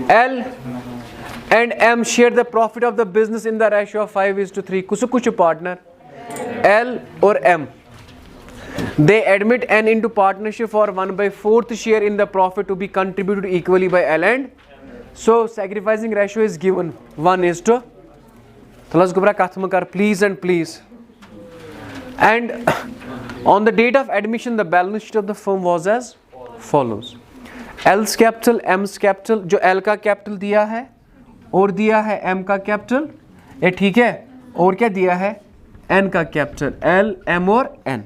L and M share the profit of the business in the ratio of 5:3. कुछ partner L और M, they admit N into partnership for 1/4 share in the profit to be contributed equally by L and so sacrificing ratio is given 1:. Let's go back to please and please. And on the date of admission the balance sheet of the firm was as follows. L's capital, M's capital, जो L का capital दिया है और दिया है M का capital, ये ठीक है, और क्या दिया है N का कैपिटल, L, M और N.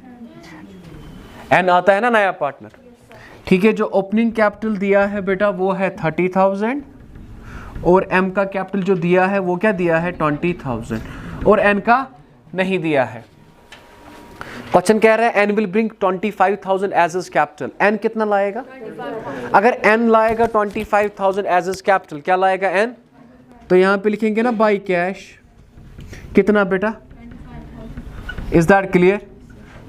N आता है ना नया पार्टनर, ठीक है. जो ओपनिंग कैपिटल दिया है बेटा वो है 30,000 और M का कैपिटल जो दिया है वो क्या दिया है 20,000 और N का नहीं दिया है. क्वेश्चन कह रहा है N will bring 25,000 as his capital. N कितना लाएगा? अगर N लाएगा 25,000 as his capital, क्या लाएगा N? तो यहाँ पे लिखेंगे ना बाई कैश कितना बेटा? Is that clear?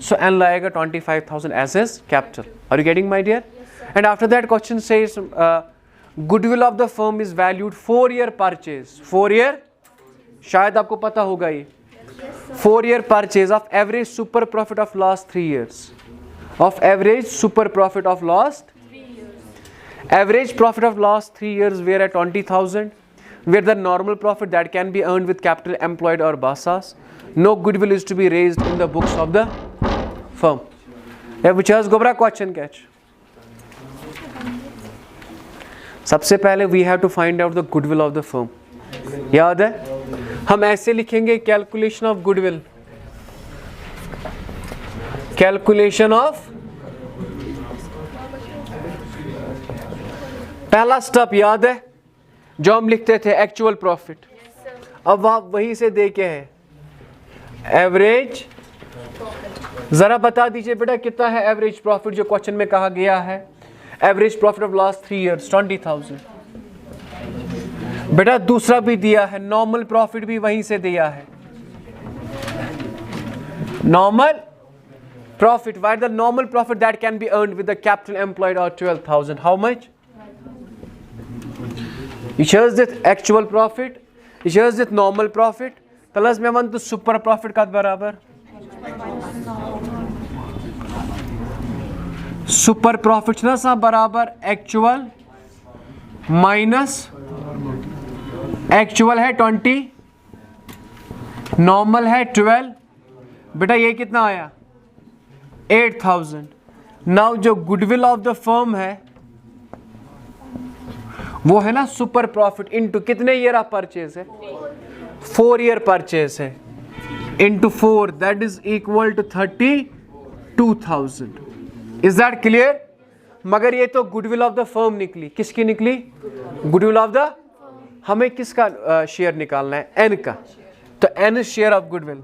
So N लाएगा 25,000 as his capital. Are you getting my dear? And after that question says goodwill of the firm is valued 4-year purchase. 4-year शायद आपको पता होगा ये. 4-year purchase of average super profit of last 3 years. Of average super profit of last 3 years. Average profit of last 3 years were at 20,000. Where the normal profit that can be earned with capital employed or basas. No goodwill is to be raised in the books of the firm. Which has Gobra question catch. सबसे पहले we have to find out the goodwill of the firm. याद है? हम ऐसे लिखेंगे calculation of goodwill. Calculation of, पहला step याद है जो हम लिखते थे एक्चुअल प्रॉफिट. अब आप वहीं से दे के है एवरेज. जरा बता दीजिए बेटा कितना है एवरेज प्रॉफिट जो क्वेश्चन में कहा गया है. Average profit of last 3 years 20,000. बेटा दूसरा भी दिया है, नॉर्मल प्रॉफिट भी वहीं से दिया है. Normal profit, what the normal profit that can be earned with the capital employed और 12,000. How much? It shows that actual profit, it shows that normal profit plus में वन तो सुपर प्रॉफिट का बराबर. सुपर प्रॉफिट ना सा बराबर actual minus actual है 20, normal है 12. बेटा ये कितना आया 8,000. नाउ जो गुडविल ऑफ द फर्म है वो है ना सुपर प्रॉफिट इनटू कितने ईयर ऑफ परचेज है 4 year परचेज है into 4 that is equal to 32,000. Is that clear? मगर ये तो गुडविल ऑफ द फर्म निकली. किसकी निकली? Goodwill of the. हमें किसका शेयर निकालना है? एन का. तो N share of goodwill.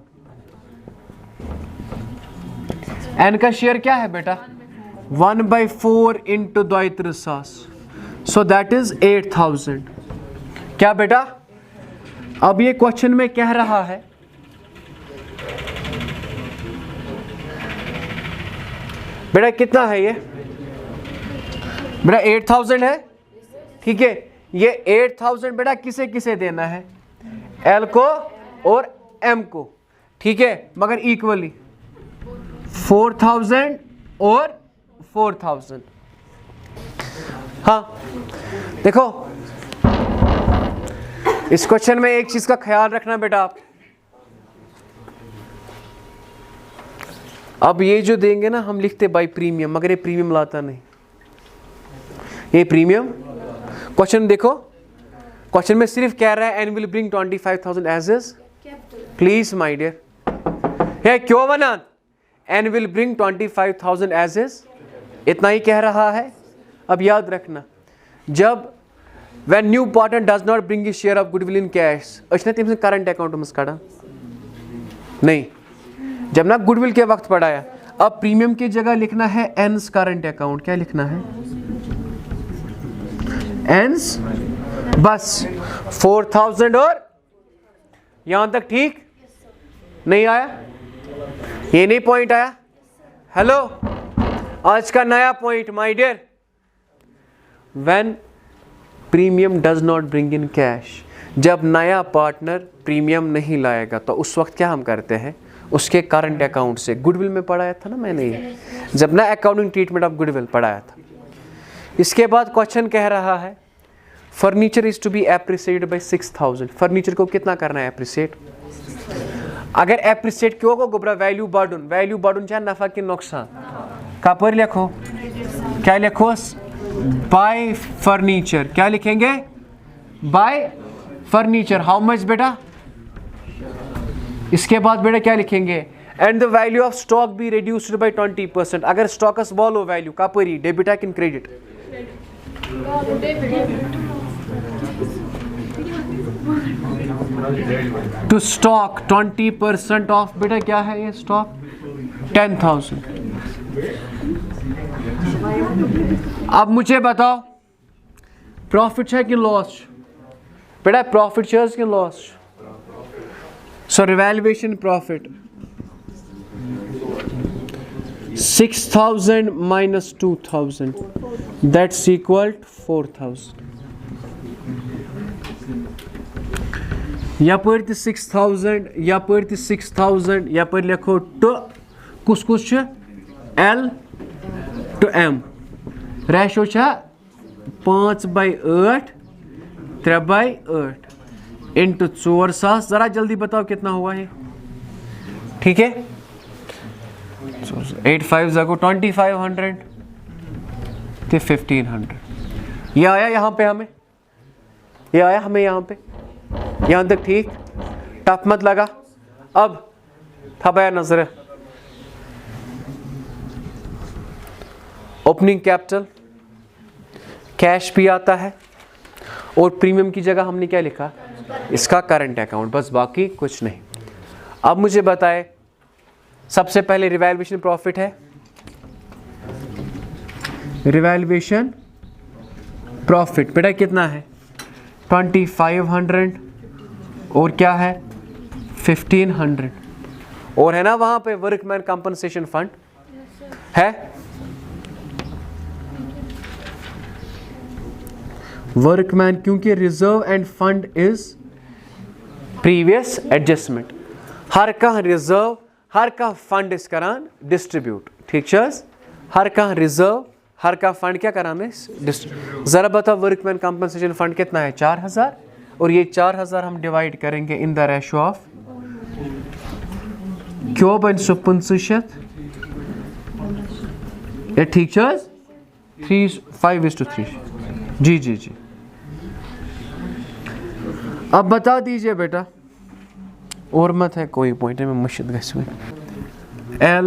N का शेयर क्या है बेटा 1/4 इंटू 2,300. So that is 8,000. क्या बेटा? अब ये क्वेश्चन में कह रहा है बेटा कितना है ये? बेटा 8,000 है, ठीक है. ये 8,000 बेटा किसे किसे देना है? एल को और एम को, ठीक है, मगर इक्वली 4,000 और 4,000. हाँ देखो इस क्वेश्चन में एक चीज का ख्याल रखना बेटा आप. अब ये जो देंगे ना हम लिखते बाई प्रीमियम, मगर ये प्रीमियम लाता नहीं. ये प्रीमियम क्वेश्चन देखो, क्वेश्चन में सिर्फ कह रहा है N will bring 25,000 as is. Please my dear, ये क्यों बना? N will bring 25,000 as is, इतना ही कह रहा है. अब याद रखना जब when new partner does not bring his share of goodwill in cash, अच्छे ना तुमसे करंट अकाउंट में काटा नहीं. जब ना गुडविल के वक्त पढ़ाया. अब प्रीमियम की जगह लिखना है एन्स करंट अकाउंट. क्या लिखना है? एन्स. बस 4,000 और यहां तक ठीक नहीं आया? ये नहीं पॉइंट आया? हेलो आज का नया point my dear. When premium does not bring in cash. जब नया पार्टनर प्रीमियम नहीं लाएगा तो उस वक्त क्या हम करते हैं, उसके करंट अकाउंट से, गुडविल में पढ़ाया था ना मैंने ये, जब ना अकाउंटिंग ट्रीटमेंट ऑफ गुडविल पढ़ाया था। इसके बाद क्वेश्चन कह रहा है furniture is to be appreciated by 6000। Furniture को कितना करना है एप्रिसिएट? अगर एप्रिसिएट क्यों को गुबरा वैल्यू बढ़ुन चाहे नफा कि नुकसान कपर लिखो, क्या लिखो? Bye furniture. क्या लिखेंगे? Bye furniture. हाउ मच बेटा? इसके बाद बेटा क्या लिखेंगे? And the value of stock be reduced by 20%। अगर स्टॉकस बोलो वैल्यू कपरी डेबिट है कि क्रेडिट? टू स्टॉक 20% ऑफ बेटा क्या है ये स्टॉक? 10,000। अब मुझे बताओ प्रॉफिट है कि लॉस? बेटा प्रॉफिट है कि loss? So revaluation profit 6000 minus 2000 that's equal to 4000। यपर 6000 यपर 6000 यपर लिखो टू कुस L to M। Ratio 5/8 3/8 into 4000। जरा जल्दी बताओ कितना हुआ ये? ठीक है 8 5 2500 तो 1500। ये आया यहाँ पे हमें, ये आया हमें यहाँ पे, यहाँ तक ठीक? टफ मत लगा? अब थबाया नजर ओपनिंग कैपिटल कैश भी आता है और प्रीमियम की जगह हमने क्या लिखा? इसका करंट अकाउंट, बस बाकी कुछ नहीं। अब मुझे बताए सबसे पहले रिवैल्यूएशन प्रॉफिट है, रिवैल्यूएशन प्रॉफिट बेटा कितना है? 2500 और क्या है 1500 और है ना वहां पे वर्कमैन कंपनसेशन फंड है। वर्कमैन क्योंकि reserve and fund is previous adjustment. हर कह रिजर्व हर कह फंड इस करान डिस्ट्रीब्यूट। ठीक है हर कह रिजर्व हर का फंड क्या कराना है? जरा बताओ वर्कमैन कंपनसेशन फंड कितना है? 4000 और ये 4000 हम डिवाइड करेंगे इन द रेशो ऑफ क्यों बन 500 ये ठीक है 5:3। जी जी जी। अब बता दीजिए बेटा और मत है कोई पॉइंट में मुश्किल गए L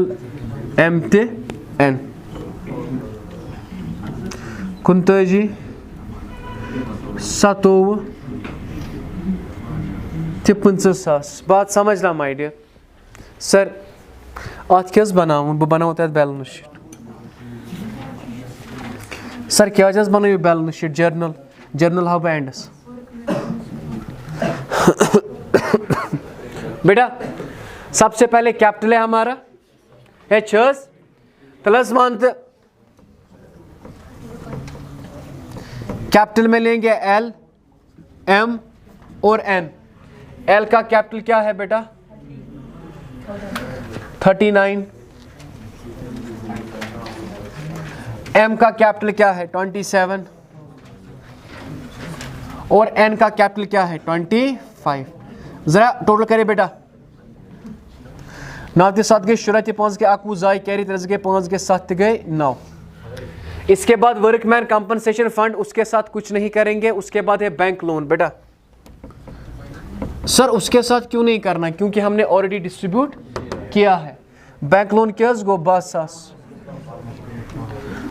M T N 29 27 50,000। बात समझना माय डियर सर आज क्या बनाऊं बह बनाओ तथ बैलेंस शीट। सर क्या बनाओ balance sheet? Journal how Indus बेटा सबसे पहले कैपिटल है हमारा H प्लस मंथ कैपिटल में लेंगे L M और N। L का कैपिटल क्या है बेटा? 39। M का कैपिटल क्या है? 27 और N का कैपिटल क्या है? 25। जरा टोटल करें बेटा 9 के 7 गए 14 5 के 11 जाय कैरी 3 गए 5 के 7 गए 9। इसके बाद वर्कमैन कंपनसेशन फंड उसके साथ कुछ नहीं करेंगे। उसके बाद है बैंक लोन। बेटा सर उसके साथ क्यों नहीं करना? क्योंकि हमने ऑलरेडी डिस्ट्रीब्यूट किया है। बैंक लोन क्या गो 12,000।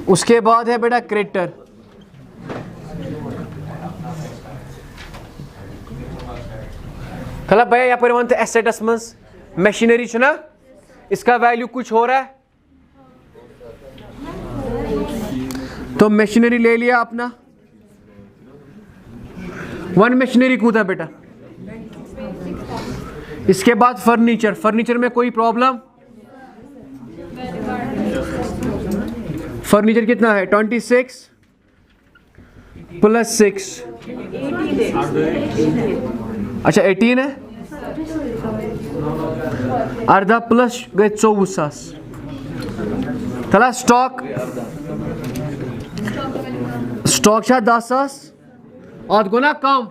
उसके बाद है बेटा क्रेडिटर। खला भैया यहाँ पर वन एसेटस मज मशीनरी ना इसका वैल्यू कुछ हो रहा है तो मशीनरी ले लिया अपना। वन मशीनरी कूदा बेटा। इसके बाद फर्नीचर में कोई प्रॉब्लम? फर्नीचर कितना है? 26 प्लस 6, अच्छा 18 है, अर्धा प्लस गए 24,000 तला स्टॉक 10,000 और गुना कम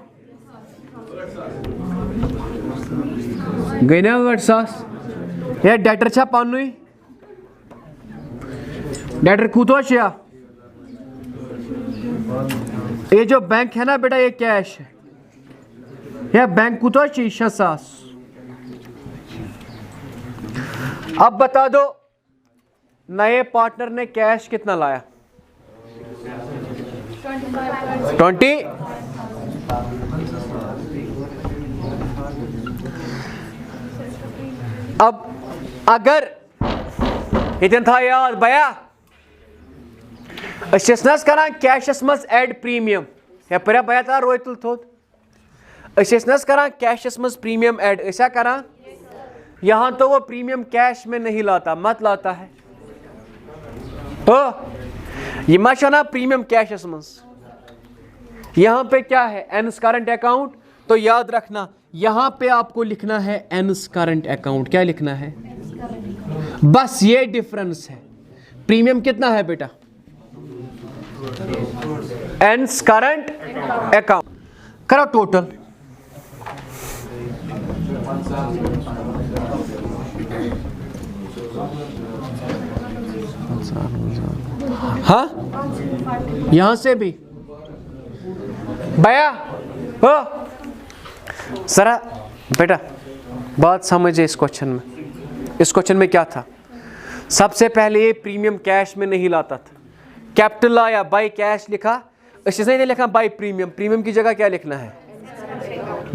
गई ना 8,000 ये डेटर छा पानुई डेटर कूतो छा ये जो बैंक है ना बेटा ये कैश है ये बैंक कूतो छी 6,000 अब बता दो नए पार्टनर ने कैश कितना लाया 20 अब अगर इतन था याद भैया करा कैशस मज एड प्रीमियम या पर भैया था रोय तुल थोद करा कैशस मज प्रीमियम एड ऐसा करा यहां तो वो प्रीमियम कैश में नहीं लाता मत लाता है तो ये मशना प्रीमियम कैशस मज यहां पे क्या है एनस करंट अकाउंट तो याद रखना यहां पे आपको लिखना है एनस करंट अकाउंट क्या लिखना है बस ये डिफरेंस है प्रीमियम कितना है बेटा एनस करंट अकाउंट करो टोटल हाँ यहां से भी भैया हो जरा बेटा बात समझे इस क्वेश्चन में क्या था सबसे पहले ये प्रीमियम कैश में नहीं लाता था कैपिटल लाया बाई कैश लिखा इससे नहीं लिखा बाई प्रीमियम की जगह क्या लिखना है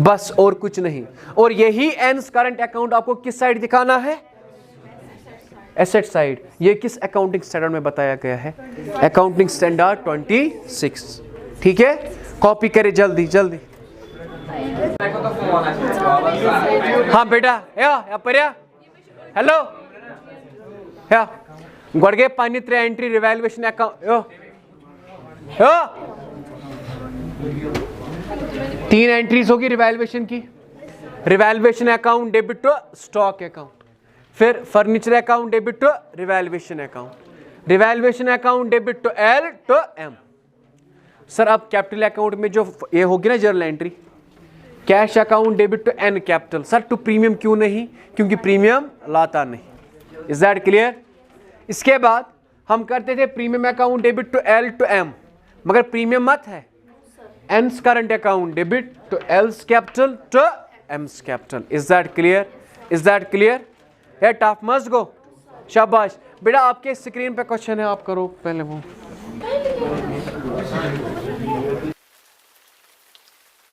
बस और कुछ नहीं और यही एनस करंट अकाउंट आपको किस साइड दिखाना है एसेट साइड ये किस अकाउंटिंग स्टैंडर्ड में बताया गया है अकाउंटिंग स्टैंडर्ड 26 ठीक है कॉपी करे जल्दी हाँ बेटा या पर्या हेलो या गोड़गे पानी 3 एंट्री रिवैल्यूएशन अकाउंट यो 3 एंट्रीज होगी रिवैल्यूएशन की revaluation account debit to stock account फिर furniture account debit to revaluation account debit to L to M sir अब कैपिटल अकाउंट में जो ये होगी ना journal entry cash account debit to N capital sir to premium क्यों नहीं क्योंकि प्रीमियम लाता नहीं इज दैट क्लियर इसके बाद हम करते थे premium account debit to L to M मगर प्रीमियम मत है एनस current account debit to L's capital to M's capital is that clear है टफ मस्ट गो शाबाश बेटा आपके स्क्रीन पे क्वेश्चन है आप करो पहले वो